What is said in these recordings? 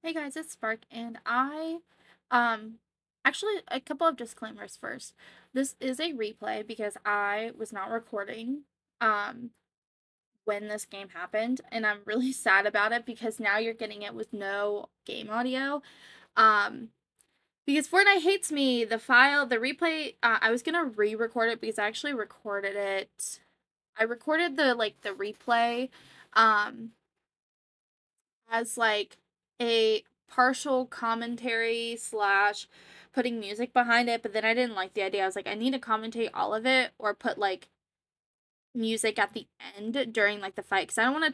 Hey guys, it's Spark, and actually, a couple of disclaimers first. This is a replay because I was not recording, um, when this game happened, and I'm really sad about it because now you're getting it with no game audio. Um, because Fortnite hates me. The replay, I was gonna re-record it because I actually recorded it. I recorded the replay, um, as like a partial commentary slash putting music behind it, but then I didn't like the idea. I was like, I need to commentate all of it or put like music at the end during like the fight because I don't want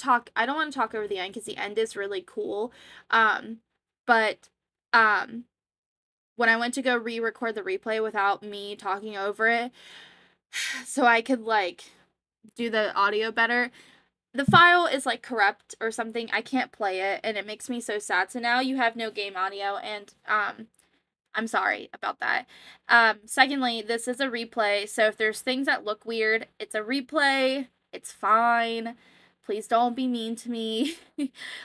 to talk over the end because the end is really cool. Um but um when I went to go re-record the replay without me talking over it so I could like do the audio better, the file is like corrupt or something. I can't play it and it makes me so sad. So now you have no game audio and I'm sorry about that. Secondly, this is a replay, so if there's things that look weird, it's a replay. It's fine. Please don't be mean to me.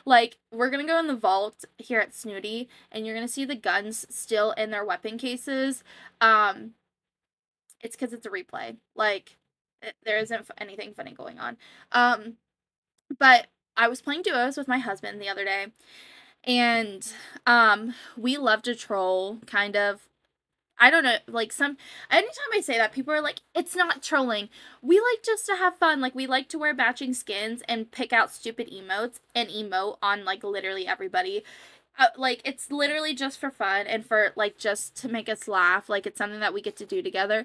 Like, we're gonna go in the vault here at Snooty, and you're gonna see the guns still in their weapon cases. Um, it's because it's a replay. Like, there isn't anything funny going on. But I was playing duos with my husband the other day, and we love to troll, kind of. I don't know, like anytime I say that, people are like, it's not trolling. We like just to have fun. Like, we like to wear matching skins and pick out stupid emotes and emote on like literally everybody. Like, it's literally just for fun and for like just to make us laugh. Like, it's something that we get to do together.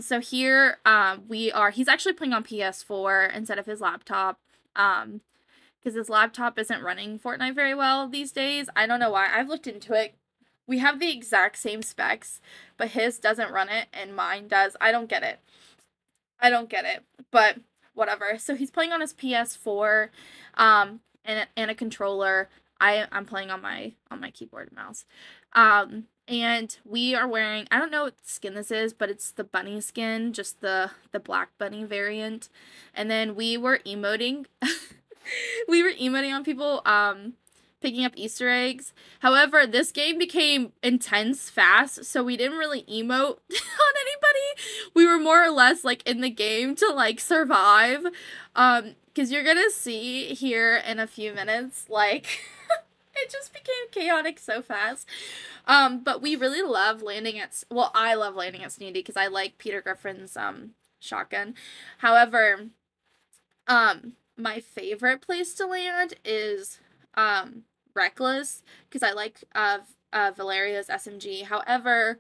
So here, he's actually playing on PS4 instead of his laptop. Because his laptop isn't running Fortnite very well these days. I don't know why. I've looked into it. We have the exact same specs, but his doesn't run it and mine does. I don't get it. I don't get it. But whatever. So he's playing on his PS4, and a controller. I'm playing on my keyboard and mouse. And we are wearing, I don't know what skin this is, but it's the bunny skin, just the black bunny variant. And then we were emoting. We were emoting on people picking up Easter eggs. However, this game became intense fast, so we didn't really emote on anybody. We were more or less like in the game to like survive. Because you're gonna see here in a few minutes, like it just became chaotic so fast. But we really love landing at, well, I love landing at Snooty because I like Peter Griffin's shotgun. However, my favorite place to land is Reckless because I like Valeria's SMG. However,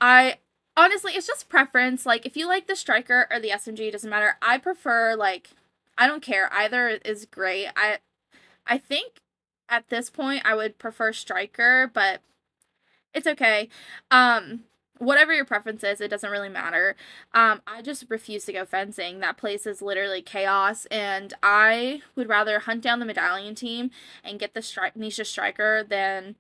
I honestly, it's just preference. Like, if you like the striker or the SMG, it doesn't matter. I prefer, like, I don't care. Either is great. I think at this point I would prefer striker, but it's okay. Whatever your preference is, it doesn't really matter. I just refuse to go fencing. That place is literally chaos, and I would rather hunt down the medallion team and get the Nisha striker than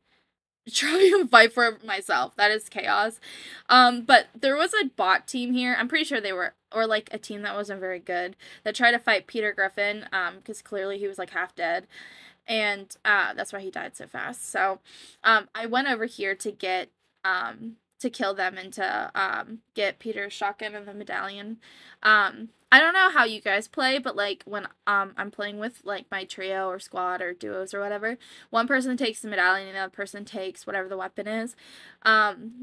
try and fight for it myself. That is chaos. But there was a bot team here. I'm pretty sure they were, or like a team that wasn't very good, that tried to fight Peter Griffin, because clearly he was like half dead. And that's why he died so fast. So I went over here to kill them and to get Peter's shotgun and the medallion. I don't know how you guys play, but like when I'm playing with like my trio or squad or duos or whatever, one person takes the medallion and the other person takes whatever the weapon is.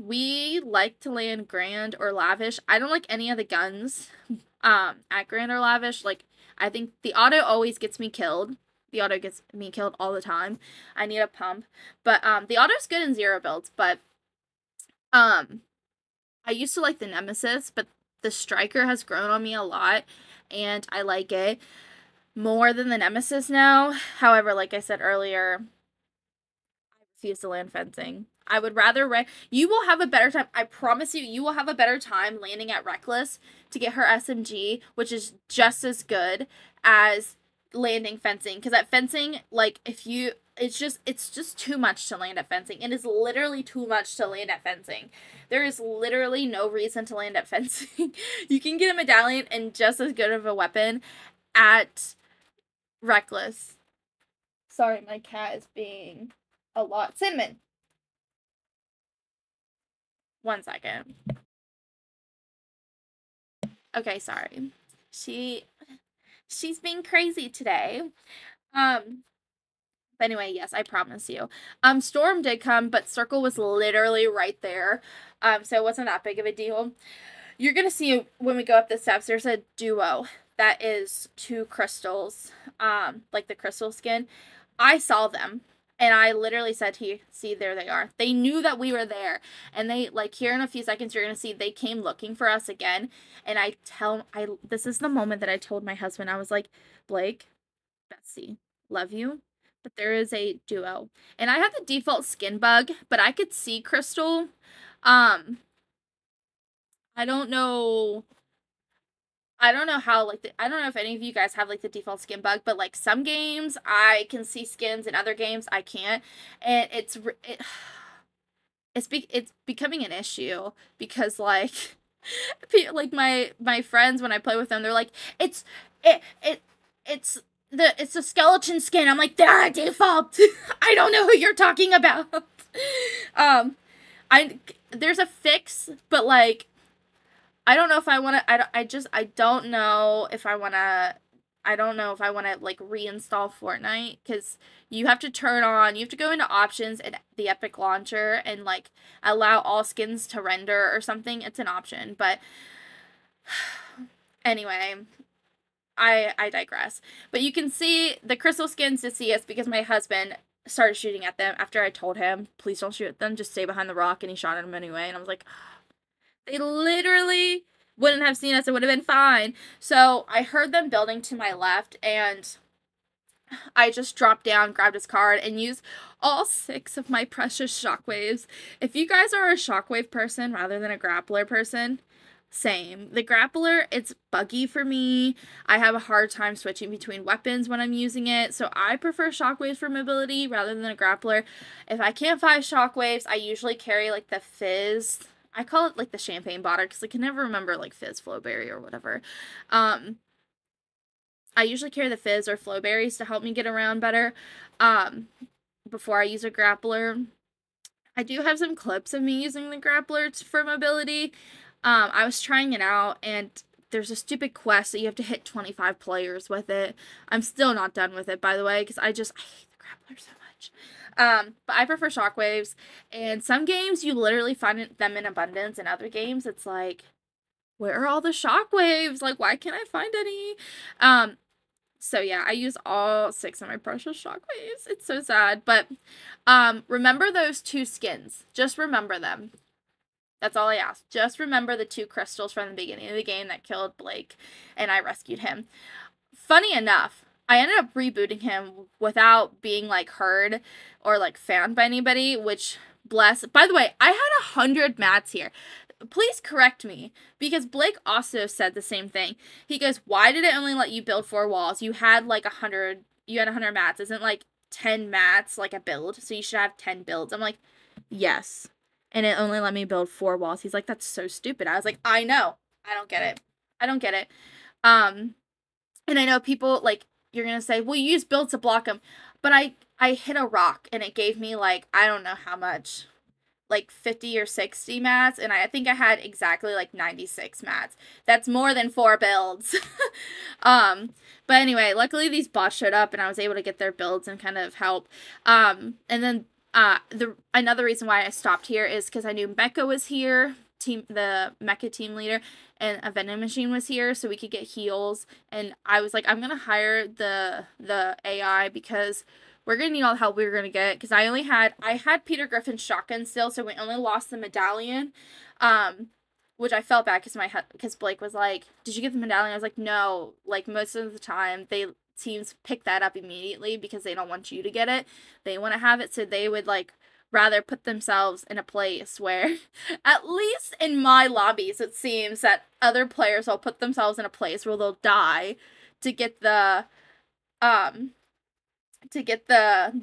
We like to land Grand or Lavish. I don't like any of the guns at Grand or Lavish. Like, I think the auto always gets me killed. The auto gets me killed all the time. I need a pump. But the auto's good in zero builds, but I used to like the Nemesis, but the Striker has grown on me a lot, and I like it more than the Nemesis now. However, like I said earlier, I refuse to land fencing. I would rather you will have a better time. I promise you, you will have a better time landing at Reckless to get her SMG, which is just as good as landing fencing. Because at fencing, like, if you, it's just too much to land at fencing. It is literally too much to land at fencing. There is literally no reason to land at fencing. You can get a medallion and just as good of a weapon at Reckless. Sorry, my cat is being a lot. Cinnamon. 1 second. Okay, sorry. She's being crazy today. Um, but anyway, yes, I promise you. Storm did come, but Circle was literally right there. So it wasn't that big of a deal. You're gonna see when we go up the steps, there's a duo that is 2 crystals, like the crystal skin. I saw them, and I literally said, "Here, see, there they are." They knew that we were there, and they, like, here in a few seconds, you're gonna see they came looking for us again. And this is the moment that I told my husband, I was like, Blake, Betsy, love you, but there is a duo, and I have the default skin bug, but I could see Crystal. I don't know. I don't know how, like, I don't know if any of you guys have, like, the default skin bug, but, like, some games I can see skins, and other games I can't, and it's becoming an issue because, like, like, my friends, when I play with them, they're like, it it's it's a skeleton skin. I'm like, they're a default. I don't know who you're talking about. um, there's a fix, but, like, I don't know if I want to. I don't know if I want to. I don't know if I want to, like, reinstall Fortnite, because you have to you have to go into options in the Epic Launcher and, like, allow all skins to render or something. It's an option, but anyway, I digress. But you can see the crystal skins to see us because my husband started shooting at them after I told him, please don't shoot at them, just stay behind the rock, and he shot at them anyway, and I was like, they literally wouldn't have seen us. It would have been fine. So I heard them building to my left, and I just dropped down, grabbed his card, and used all 6 of my precious shockwaves. If you guys are a shockwave person rather than a grappler person, same. The grappler, it's buggy for me. I have a hard time switching between weapons when I'm using it, so I prefer shockwaves for mobility rather than a grappler. If I can't find shockwaves, I usually carry, like, the fizz. I call it, like, the champagne bottle because I can never remember, like, fizz, flowberry, or whatever. I usually carry the fizz or flowberries to help me get around better before I use a grappler. I do have some clips of me using the grappler for mobility. I was trying it out, and there's a stupid quest that you have to hit 25 players with it. I'm still not done with it, by the way, because I hate the grappler so much. But I prefer shockwaves, and some games you literally find them in abundance, and other games it's like, where are all the shockwaves? Like, why can't I find any? So yeah, I use all 6 of my precious shockwaves. It's so sad, but remember those 2 skins. Just remember them. That's all I ask. Just remember the 2 crystals from the beginning of the game that killed Blake, and I rescued him. Funny enough, I ended up rebooting him without being, like, heard or, like, found by anybody, which, bless. By the way, I had 100 mats here. Please correct me, because Blake also said the same thing. He goes, why did it only let you build 4 walls? You had, like, 100 mats. Isn't, like, 10 mats, like, a build? So you should have 10 builds. I'm like, yes. And it only let me build 4 walls. He's like, that's so stupid. I was like, I know. I don't get it. I don't get it. And I know people, like, you're going to say, well, you use build to block them. But I hit a rock, and it gave me, like, I don't know how much, like, 50 or 60 mats. And I think I had exactly, like, 96 mats. That's more than 4 builds. But anyway, luckily these bots showed up, and I was able to get their builds and kind of help. And then another reason why I stopped here is because I knew Mecha was here, the Mecha team leader, and a vending machine was here, so we could get heals. And I was like, I'm gonna hire the AI because we're gonna need all the help we were gonna get. Because I had Peter Griffin's shotgun still, so we only lost the medallion, which I felt bad because Blake was like, "Did you get the medallion?" I was like, "No." Like, most of the time, teams pick that up immediately because they don't want you to get it. They want to have it, so they would, like, rather put themselves in a place where, at least in my lobbies, it seems that other players will put themselves in a place where they'll die to get the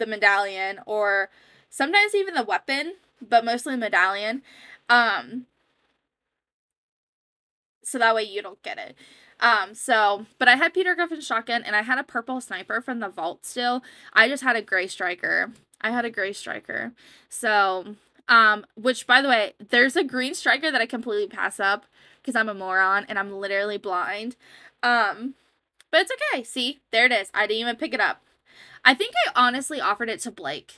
medallion, or sometimes even the weapon, but mostly the medallion. So that way you don't get it. But I had Peter Griffin's shotgun, and I had a purple sniper from the vault still. I just had a gray striker. So, which, by the way, there's a green striker that I completely pass up because I'm a moron and I'm literally blind. But it's okay. See, there it is. I didn't even pick it up. I think I honestly offered it to Blake,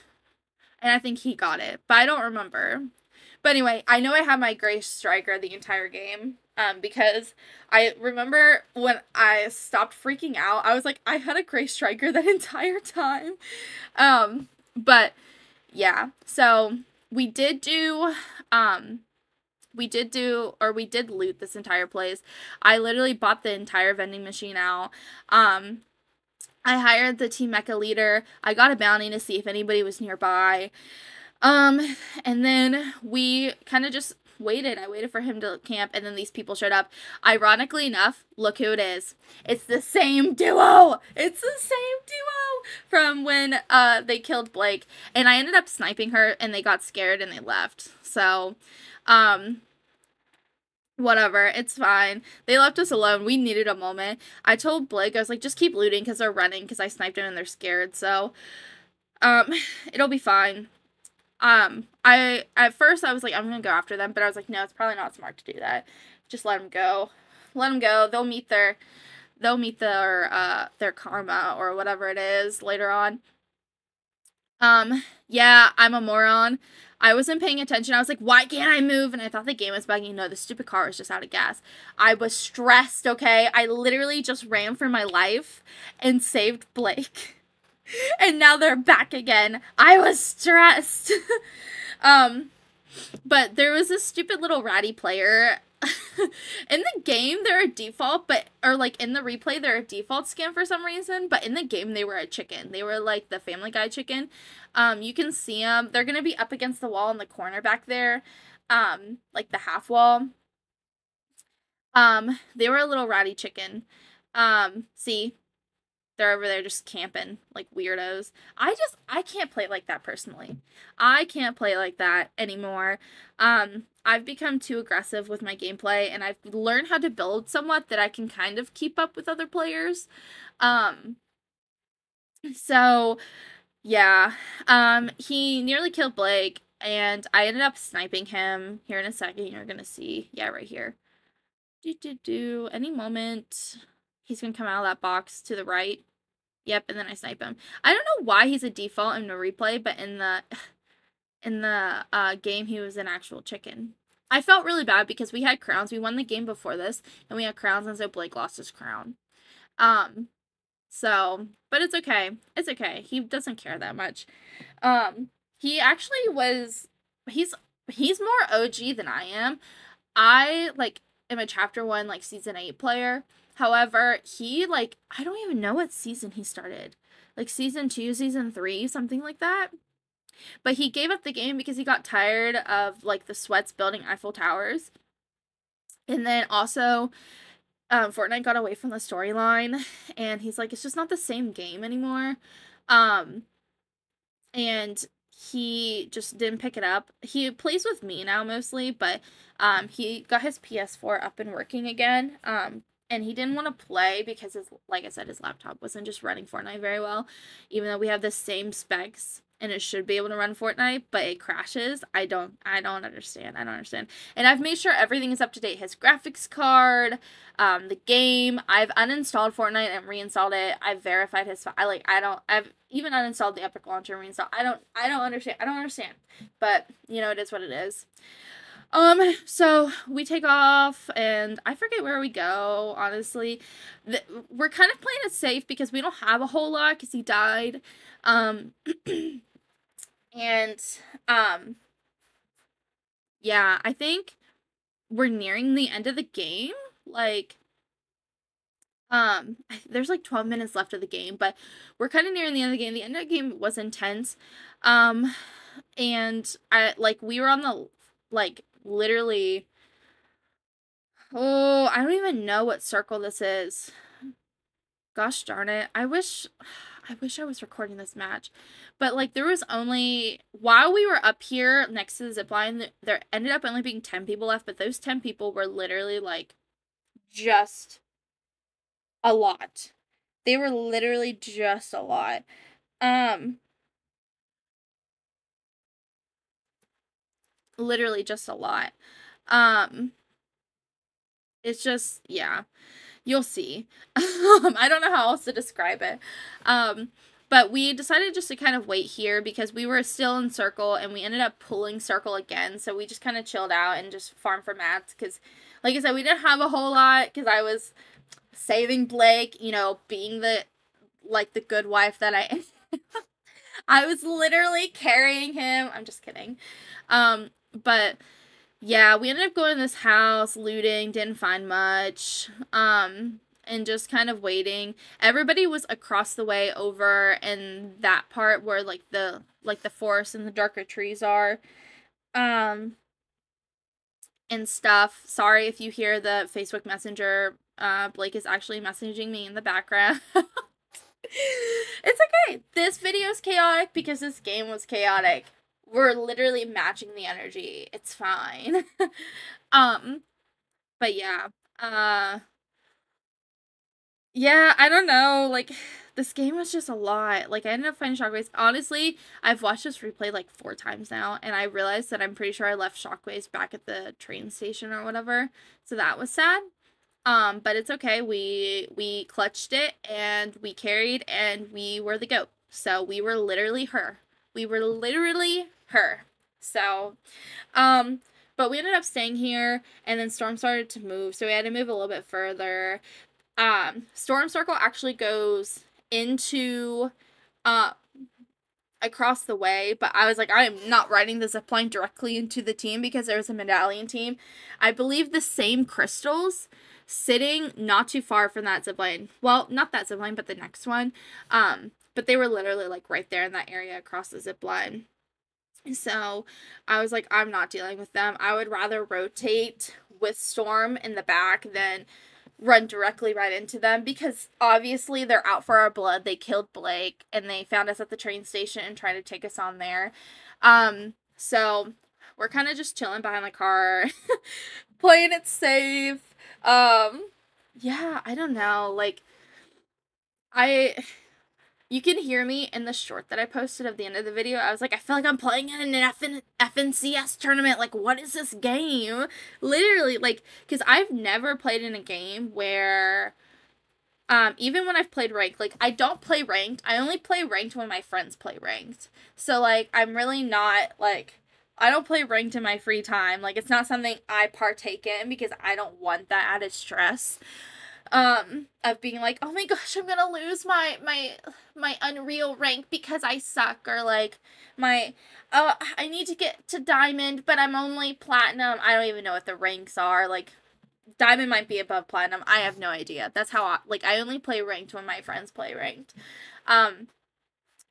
and I think he got it, but I don't remember. But anyway, I know I had my gray striker the entire game, because I remember when I stopped freaking out, I was like, I had a gray striker that entire time. But yeah, so we did loot this entire place. I literally bought the entire vending machine out. I hired the team mecha leader. I got a bounty to see if anybody was nearby. And then we kind of just waited. I waited for him to camp, and then these people showed up. Ironically enough, look who it is. It's the same duo! From when, they killed Blake. And I ended up sniping her, and they got scared, and they left. So, whatever, it's fine. They left us alone. We needed a moment. I told Blake, I was like, just keep looting, because they're running, because I sniped them, and they're scared, so, it'll be fine. At first I was like, I'm gonna go after them, but I was like, no, it's probably not smart to do that. Just let them go. They'll meet their karma or whatever it is later on. Yeah, I'm a moron. I wasn't paying attention. I was like, why can't I move? And I thought the game was bugging. No, the stupid car was just out of gas. I was stressed, okay? I literally just ran for my life and saved Blake. And now they're back again. I was stressed. But there was this stupid little ratty player. In the game, they're a default, or like in the replay, they're a default skin for some reason, but in the game, they were a chicken. They were like the Family Guy chicken. You can see them. They're gonna be up against the wall in the corner back there, like the half wall. They were a little ratty chicken. See? They're over there just camping like weirdos. I can't play like that personally. I can't play like that anymore. I've become too aggressive with my gameplay, and I've learned how to build somewhat that I can kind of keep up with other players. So yeah. He nearly killed Blake, and I ended up sniping him. Here in a second, you're gonna see. Yeah, right here. Any moment. He's gonna come out of that box to the right. Yep, and then I snipe him. I don't know why he's a default in the replay, but in the game, he was an actual chicken. I felt really bad because we had crowns. We won the game before this, and we had crowns, and so Blake lost his crown. So, but it's okay. It's okay. He doesn't care that much. He actually was, he's more OG than I am. I, like, am a chapter 1, like, season 8 player. However, he, like, I don't even know what season he started. Like, season 2, season 3, something like that. But he gave up the game because he got tired of, like, the sweats building Eiffel Towers. And then also, Fortnite got away from the storyline. And he's like, it's just not the same game anymore. And he just didn't pick it up. He plays with me now mostly, but he got his PS4 up and working again. And he didn't want to play because like I said, his laptop wasn't just running Fortnite very well, even though we have the same specs and it should be able to run Fortnite, but it crashes. I don't understand. And I've made sure everything is up to date. His graphics card, the game. I've uninstalled Fortnite and reinstalled it. I've verified his I've even uninstalled the Epic Launcher and reinstalled. I don't understand. But, you know, it is what it is. So we take off, and I forget where we go, honestly. We're kind of playing it safe because we don't have a whole lot because he died. Yeah, I think we're nearing the end of the game. Like, there's like 12 minutes left of the game, but we're kind of nearing the end of the game. The end of the game was intense. And we were on the, like, literally, oh, I don't even know what circle this is. Gosh darn it. I wish I was recording this match. But, like, there was only, while we were up here next to the zipline, there ended up only being 10 people left, but those 10 people were literally, like, just a lot. They were literally just a lot. Literally just a lot. Um, it's just, yeah, you'll see. I don't know how else to describe it. But we decided just to kind of wait here because we were still in circle and we ended up pulling circle again. So we just kind of chilled out and just farmed for mats because, like I said, we didn't have a whole lot because I was saving Blake, you know, being the good wife that I am. I was literally carrying him. I'm just kidding. But yeah, we ended up going to this house, looting, didn't find much. And just kind of waiting. Everybody was across the way over in that part where the forest and the darker trees are. And stuff. Sorry if you hear the Facebook Messenger. Blake is actually messaging me in the background. It's okay. This video is chaotic because this game was chaotic. We're literally matching the energy. It's fine. But yeah. Yeah, I don't know. Like, this game was just a lot. Like, I ended up finding Shockwaves. Honestly, I've watched this replay like 4 times now, and I realized that I'm pretty sure I left Shockwaves back at the train station or whatever. So that was sad. But it's okay. We clutched it, and we carried, and we were the GOAT. So we were literally her. We were literally her. So, but we ended up staying here, and then Storm started to move, so we had to move a little bit further. Storm Circle actually goes into, across the way, but I was like, I am not riding the zipline directly into the team because there was a medallion team. I believe the same crystals sitting not too far from that zipline. Well, not that zipline, but the next one. But they were literally like right there in that area across the zipline. So I was like, I'm not dealing with them. I would rather rotate with Storm in the back than run directly right into them because obviously they're out for our blood. They killed Blake and they found us at the train station and tried to take us on there. So we're kind of just chilling behind the car, playing it safe. Yeah, I don't know. Like, you can hear me in the short that I posted at the end of the video. I was like, I feel like I'm playing in an FNCS tournament. Like, what is this game? Literally, like, because I've never played in a game where, even when I've played ranked, like, I don't play ranked. I only play ranked when my friends play ranked. So, like, I'm really not, like, I don't play ranked in my free time. Like, it's not something I partake in because I don't want that added stress. Of being like, oh my gosh, I'm gonna lose my Unreal rank because I suck, or like, I need to get to Diamond, but I'm only Platinum. I don't even know what the ranks are, like, Diamond might be above Platinum, I have no idea. That's how I only play ranked when my friends play ranked. And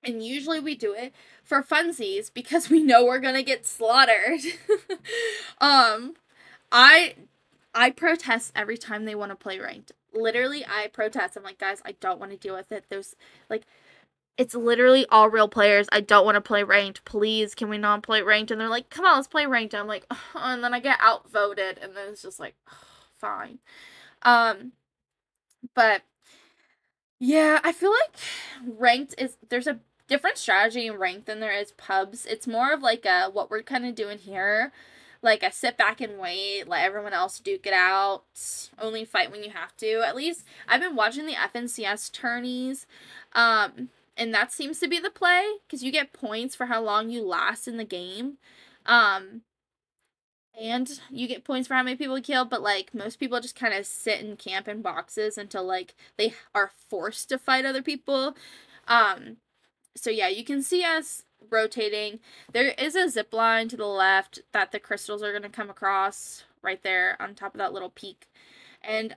usually we do it for funsies because we know we're gonna get slaughtered. I protest every time they want to play ranked. Literally, I protest. I'm like, guys, I don't want to deal with it. There's, like, it's literally all real players. I don't want to play ranked. Please, can we not play ranked? And they're like, come on, let's play ranked. And I'm like, oh, and then I get outvoted. And then it's just like, oh, fine. But, yeah, I feel like ranked there's a different strategy in ranked than there is pubs. It's more of like what we're kind of doing here. Like, I sit back and wait, let everyone else duke it out, only fight when you have to. At least, I've been watching the FNCS tourneys, and that seems to be the play, because you get points for how long you last in the game, and you get points for how many people you kill, but, like, most people just kind of sit and camp in boxes until, like, they are forced to fight other people. So yeah, you can see us rotating. There is a zip line to the left that the crystals are going to come across right there on top of that little peak. And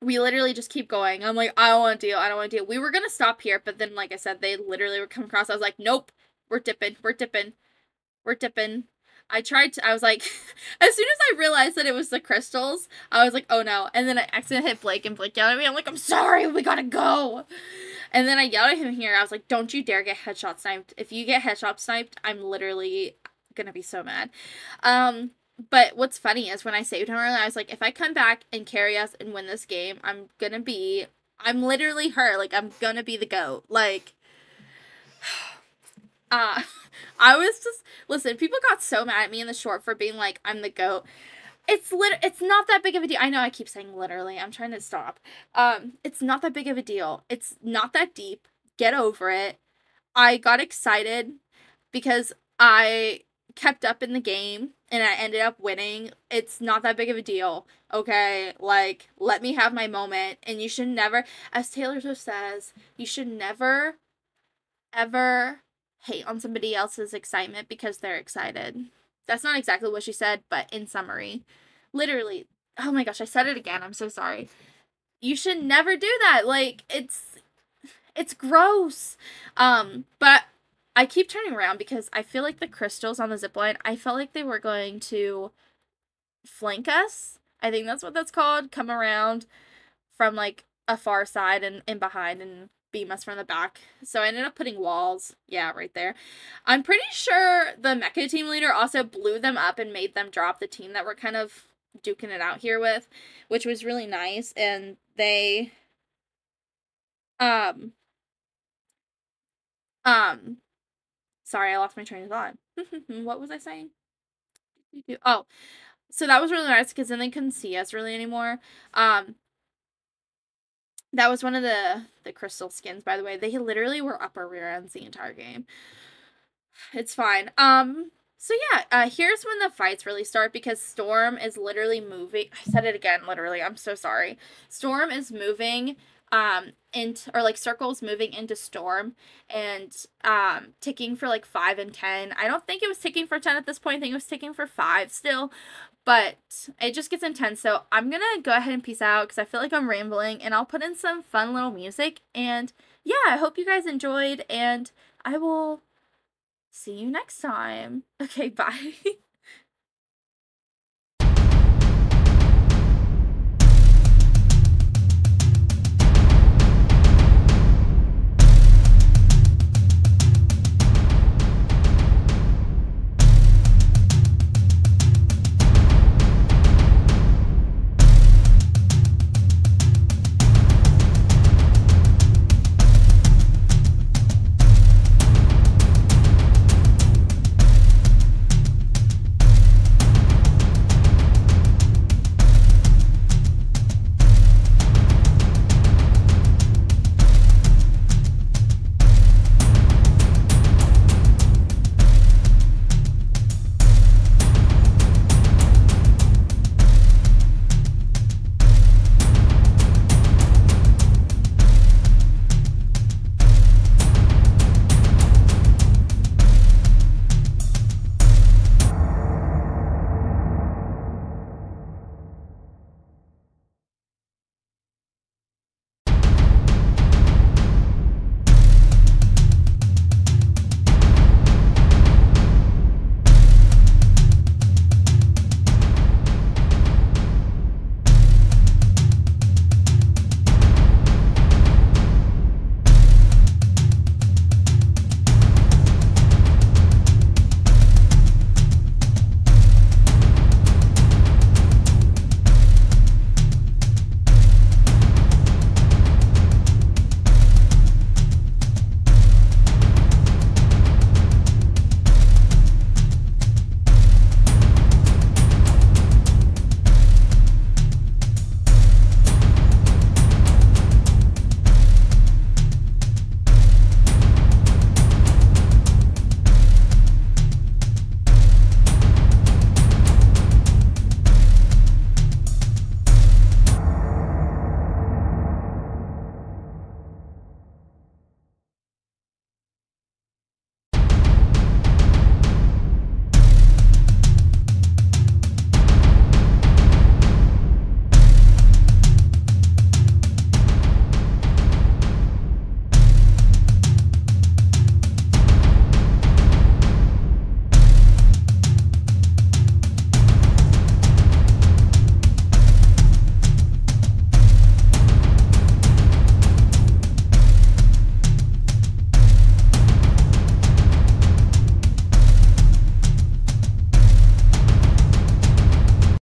we literally just keep going. I'm like, I don't want to deal. I don't want to deal. We were going to stop here, but then, like I said, they literally would come across. I was like, nope, we're dipping. We're dipping. We're dipping. I was like, as soon as I realized that it was the crystals, I was like, oh no. And then I accidentally hit Blake, and Blake yelled at me. I'm like, I'm sorry, we gotta go. And then I yelled at him here. I was like, don't you dare get headshot sniped. If you get headshot sniped, I'm literally gonna be so mad. But what's funny is when I saved him earlier, I was like, if I come back and carry us and win this game, I'm literally her. Like, I'm gonna be the GOAT. Like, uh, I was just, listen, people got so mad at me in the short for being like, I'm the GOAT. It's not that big of a deal. I know I keep saying literally. I'm trying to stop. It's not that big of a deal. It's not that deep. Get over it. I got excited because I kept up in the game and I ended up winning. It's not that big of a deal. Okay? Like, let me have my moment. And you should never, as Taylor Swift says, you should never, ever hate on somebody else's excitement because they're excited. That's not exactly what she said, but in summary, literally, oh my gosh, I said it again. I'm so sorry. You should never do that. Like, it's gross. But I keep turning around because I feel like the crystals on the zipline, I felt like they were going to flank us. I think that's what that's called. Come around from like a far side and behind and beam us from the back. So I ended up putting walls. Yeah, right there. I'm pretty sure the mecha team leader also blew them up and made them drop the team that we're kind of duking it out here with, which was really nice. And they um um sorry, I lost my train of thought. What was I saying? Oh, so that was really nice because then they couldn't see us really anymore. That was one of the crystal skins, by the way. They literally were upper rear ends the entire game. It's fine. So yeah, here's when the fights really start because Storm is literally moving. I said it again, literally. I'm so sorry. Storm is moving, into, or like Circle's moving into Storm and, ticking for like 5 and 10. I don't think it was ticking for 10 at this point. I think it was ticking for 5 still, but it just gets intense. So I'm gonna go ahead and peace out because I feel like I'm rambling and I'll put in some fun little music. And yeah, I hope you guys enjoyed and I will see you next time. Okay, bye.